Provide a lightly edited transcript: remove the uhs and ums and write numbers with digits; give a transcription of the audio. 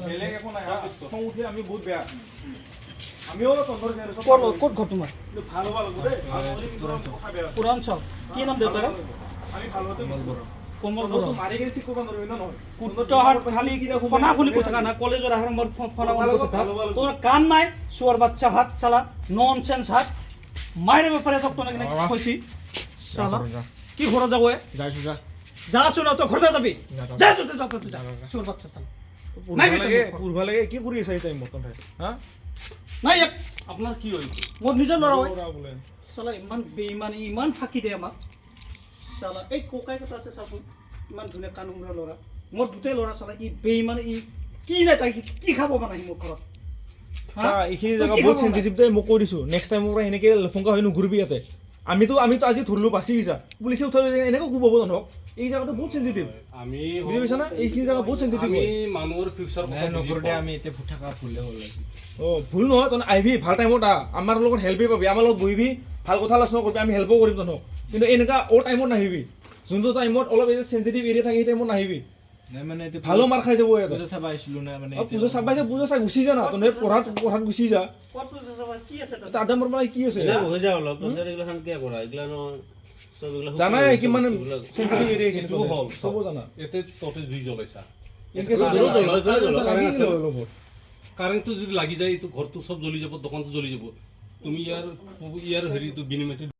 বেলেগ একো নাই খং উঠি আমি বহুত বেয়া আমিও তন্দৰ গেৰ ক'ত ঘৰ তোমাৰ ভাল হ'ব লাগিব দেই কথা বেয়া পুৰাঞ্চল কি নাম দেউতাৰ আমি ভাল হতে কমল তো মাৰি গেল ঠিক কৰিব নোৱাৰিব নহয় কুট্টহাট খালি ফনা খুলি কৈ থাকা না কলেজৰ আহাৰ মোৰ ফনা খুলি কৈ থাকা তোৰ কাম নাই চোৱাৰ বাচ্চা হাত চালা ননসেন্স হাত মাইৰে বেপাৰে তক তোনে কইছি চালা কি ঘৰত যাব যাইছো যা যা শুনো তো ঘৰতে যাবি যা যা যা যা চোৱাৰ বাচ্চা চালা নাই পূৰ্বা লাগে কি কৰি আছে এই টাইমত হা নাই আপোনাৰ কি হ'ল মোৰ নিজৰ ল'ৰা হয় বোলে চালা ইমান বেইমানি ইমান ফাঁকি দিয়ে আমাক চালা এই কোকাই কথা আছে চাচোন ইমান ধুনীয়া কানুমৰা ল'ৰা মোৰ দুটাই ল'ৰা চালা ই বেইমানি ই কি নাই তাই কি খাব মানে মোৰ ঘৰত এইখিনি জেগা বহুত চেনচিটিভ দেই মই কৈ দিছোঁ নেক্সট টাইম মোৰ পৰা সেনেকৈ লফংকা হৈ নুঘূৰিবি ইয়াতে আমিতো আজি ধৰিলোঁ বাচি গৈছা পুলিচে উঠাই এনেকৈ কোবাব জানক এই জায়গাটা বহুত সেনসিটিভ আমি বুঝি পাইছা না এইখিনি জায়গা বহুত সেনসিটিভ আমি মানুহৰ ফিউচাৰ কথা নকৰোঁতে আমি এতিয়া ফুটাকা ফুলে হ'ল ভুল নহয় তই আহিবি ভাল টাইমত আমাৰ লগত হেল্পেই পাবি আমাৰ লগত বহিবি ভাল কথা আলোচনা কৰিবি আমি হেল্পো কৰিম জানো কিন্তু এনেকুৱা অ' টাইমত নাহিবি যোনটো টাইমত অলপ সেনসিটিভ এৰিয়া থাকে সেই টাইমত নাহিবি ভালো মাৰ খাই যাব পূজা চাব আহিছিলোঁ না মানে পূজা চাব আহিছে পূজা চাই গুচি যা না তই পঢ়াত গুচি যা তাতে মোৰ মানে কি আছে হৈ যায় অলপ এইগিলাখান কিয় কৰা এইগিলা জানাই কিমান সেনসিটিভ এৰিয়া কিন্তু হ'ল চব জানা এতে ততে জুই জ্বলাইছা কাৰেণ্টটো যদি লাগি যায় এইটো ঘৰটো চব জ্বলি যাব দোকানটো জ্বলি যাব তুমি ইয়াৰ হেৰিটো বিনিময়টো